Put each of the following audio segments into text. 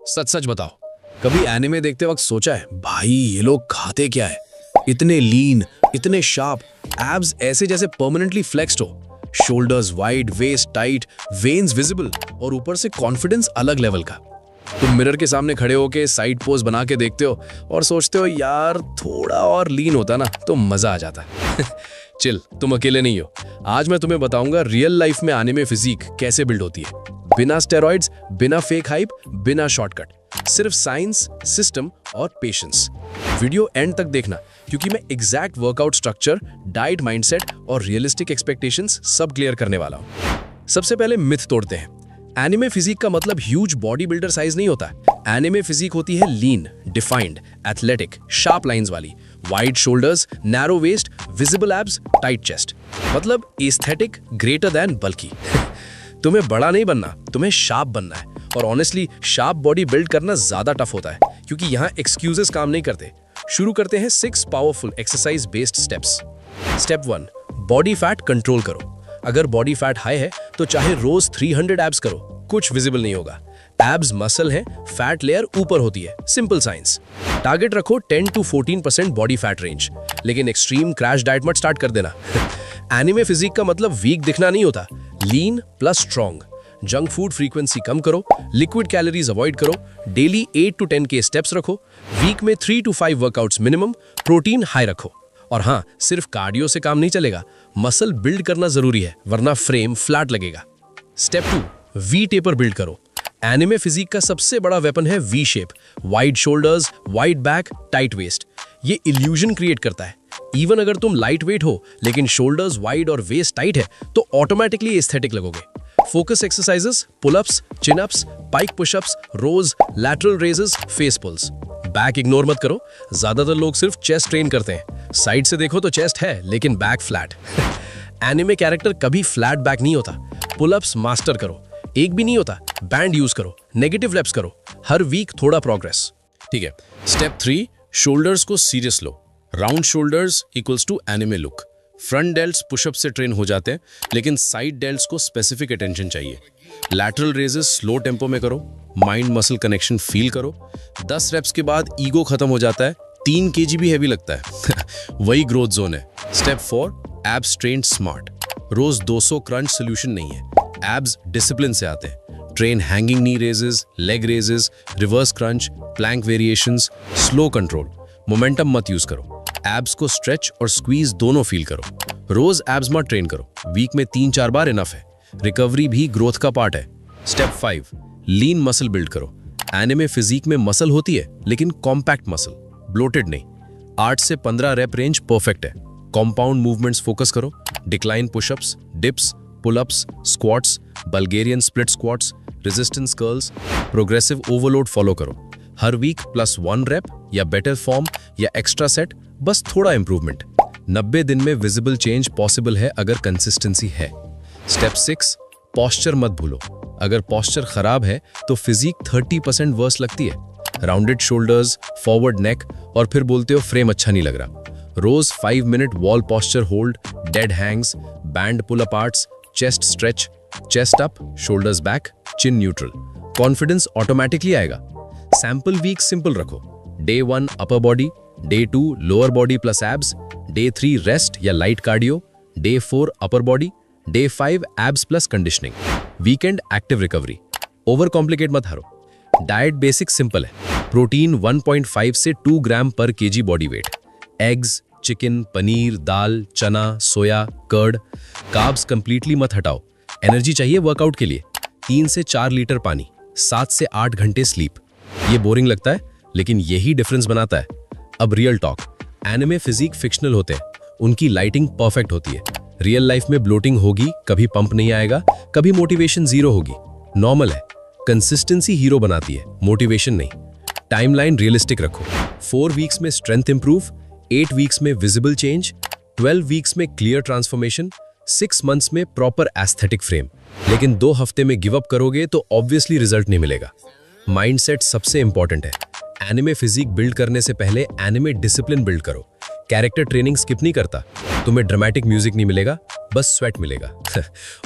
सच सच बताओ, कभी एनिमे देखते वक्त सोचा है भाई ये लोग खाते क्या है? इतने लीन, इतने शार्प, एब्स ऐसे जैसे परमानेंटली फ्लेक्स्ड हो, shoulders wide, waist tight, veins visible और ऊपर से कॉन्फिडेंस अलग लेवल का। तुम मिरर के सामने खड़े होके साइड पोज बना के देखते हो और सोचते हो यार थोड़ा और लीन होता ना तो मजा आ जाता। चिल, तुम अकेले नहीं हो। आज मैं तुम्हें बताऊंगा रियल लाइफ में एनिमे फिजिक कैसे बिल्ड होती है, बिना स्टेरॉइड्स, बिना फेक हाइप, बिना शॉर्टकट, सिर्फ साइंस, सिस्टम और पेशेंस। वीडियो एंड तक देखना क्योंकि मैं exact workout structure, diet, mindset और रियलिस्टिक एक्सपेक्टेशंस सब क्लियर करने वाला हूं। सबसे पहले मिथ तोड़ते हैं। एनिमे फिजिक का मतलब ह्यूज बॉडी बिल्डर साइज नहीं होता। एनिमे फिजिक होती है lean, defined, athletic, sharp lines वाली, wide shoulders, narrow waist, visible abs, tight chest. मतलब एस्थेटिक ग्रेटर देन बल्कि। तुम्हें बड़ा नहीं बनना, तुम्हें शार्प बनना है। और ऑनेस्टली शार्प बॉडी बिल्ड करना ज्यादा टफ होता है क्योंकि यहाँ एक्सक्यूजेस काम नहीं करते। शुरू करते हैं 6 powerful exercise based steps. Step 1, body fat control करो। अगर बॉडी फैट हाई है तो चाहे रोज 300 एब्स करो, कुछ विजिबल नहीं होगा। एब्स मसल है, फैट लेयर ऊपर होती है, सिंपल साइंस। टारगेट रखो 10 to 14% बॉडी फैट रेंज, लेकिन एक्सट्रीम क्रैश डाइट मत स्टार्ट कर देना। एनिमे फिजिक का मतलब वीक दिखना नहीं होता, lean plus strong. Junk food frequency कम करो, लिक्विड कैलोरीज अवॉइड करो, डेली 8 to 10 के स्टेप्स रखो, वीक में 3 to 5 workouts minimum, protein high रखो। और हाँ, सिर्फ कार्डियो से काम नहीं चलेगा, मसल बिल्ड करना जरूरी है वरना फ्रेम फ्लैट लगेगा। स्टेप 2, वी टेपर बिल्ड करो। एनिमे फिजिक का सबसे बड़ा वेपन है V shape, wide shoulders, wide back, tight waist. ये इल्यूजन क्रिएट करता है। इवन अगर तुम लाइट वेट हो लेकिन शोल्डर्स वाइड और वेस्ट टाइट है तो ऑटोमेटिकली एस्थेटिक लगोगे। Focus exercises, pullups, chinups, pike pushups, rows, lateral raises, face pulls. Back ignore मत करो, ज्यादातर लोग सिर्फ चेस्ट ट्रेन करते हैं। साइड से देखो तो चेस्ट है लेकिन बैक फ्लैट। एनिमे कैरेक्टर कभी फ्लैट बैक नहीं होता। पुलअप्स मास्टर करो, एक भी नहीं होता, बैंड यूज करो, नेगेटिव लैप्स करो, हर वीक थोड़ा प्रोग्रेस। ठीक है। स्टेप 3, शोल्डर्स को सीरियस लो। Round shoulders equals to anime look. Front delts pushup से ट्रेन हो जाते हैं लेकिन साइड डेल्ट्स को स्पेसिफिक अटेंशन चाहिए। लैटरल रेजेस स्लो टेम्पो में करो, माइंड मसल कनेक्शन फील करो। 10 रेप्स के बाद ईगो खत्म हो जाता है, 3 kg भी हैवी लगता है। वही ग्रोथ जोन है। Step 4, abs train smart. रोज 200 क्रंच सोल्यूशन नहीं है, एब्स डिसिप्लिन से आते हैं। Train hanging knee raises, leg raises, reverse crunch, plank variations, slow control. Momentum मत यूज करो, एब्स को स्ट्रेच और स्क्वीज दोनों फील करो। रोज एब्स मत ट्रेन करो, वीक में 3-4 बार इनफ है। रिकवरी भी ग्रोथ का पार्ट है। स्टेप 5, लीन मसल बिल्ड करो। एनिमे फिजिक में मसल होती है लेकिन कॉम्पैक्ट मसल, ब्लोटेड नहीं। 8 से 15 रेप रेंज परफेक्ट है। कॉम्पाउंड मूवमेंट्स फोकस करो, decline pushups, dips, pullups, squats, Bulgarian split squats, resistance curls, progressive overload follow करो। हर वीक +1 रेप या बेटर फॉर्म या एक्स्ट्रा सेट, बस थोड़ा इंप्रूवमेंट। 90 दिन में विजिबल चेंज पॉसिबल है अगर कंसिस्टेंसी है। स्टेप 6, पॉस्चर मत भूलो। अगर पॉस्चर खराब है तो फिजिक 30% वर्स लगती है। राउंडेड शोल्डर्स, फॉरवर्ड नेक और फिर बोलते हो फ्रेम अच्छा नहीं लग रहा। रोज 5 minute wall posture hold, dead hangs, band pull aparts, chest stretch, chest up, shoulders back, chin neutral. Confidence automatically आएगा। सैंपल वीक सिंपल रखो। Day 1 upper body, day 2 lower body plus abs, day 3 rest या light cardio, day 4 upper body, day 5 abs plus conditioning, weekend active recovery. Overcomplicate मत हारो। Diet basic simple है। Protein 1.5 से 2 ग्राम पर kg body weight. Eggs, chicken, paneer, दाल, चना, soya, curd. Carbs completely मत हटाओ। एनर्जी चाहिए वर्कआउट के लिए। 3 से 4 लीटर पानी, 7 से 8 घंटे स्लीप। ये बोरिंग लगता है लेकिन यही डिफरेंस बनाता है। अब real talk, anime physique fictional होते हैं, उनकी लाइटिंग परफेक्ट होती है। रियल लाइफ में ब्लोटिंग होगी, कभी पंप नहीं आएगा, कभी मोटिवेशन जीरो होगी, नॉर्मल है। कंसिस्टेंसी हीरो बनाती है, मोटिवेशन नहीं। टाइमलाइन रियलिस्टिक रखो। 4 वीक्स में स्ट्रेंथ इंप्रूव, 8 वीक्स में विजिबल चेंज, 12 वीक्स में क्लियर ट्रांसफॉर्मेशन, 6 मंथ्स में प्रॉपर एस्थेटिक फ्रेम। लेकिन 2 हफ्ते में गिव अप करोगे तो ऑब्वियसली रिजल्ट नहीं मिलेगा। माइंडसेट सबसे इंपॉर्टेंट है। एनिमे फिजिक बिल्ड करने से पहले एनिमे डिसिप्लिन बिल्ड करो। कैरेक्टर ट्रेनिंग स्किप नहीं करता। तुम्हें ड्रामेटिक म्यूजिक नहीं मिलेगा, बस स्वेट मिलेगा।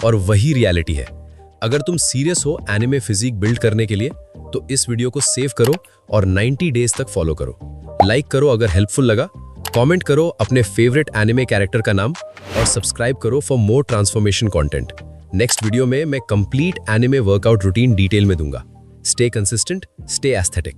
और वही रियलिटी है। अगर तुम सीरियस हो एनिमे फिजिक बिल्ड करने के लिए तो इस वीडियो को सेव करो और 90 डेज तक फॉलो करो। लाइक करो अगर हेल्पफुल लगा, कमेंट करो अपने फेवरेट एनिमे कैरेक्टर का नाम और सब्सक्राइब करो for more transformation content. Next video में मैं complete anime workout routine detail में दूंगा। Stay consistent, stay aesthetic.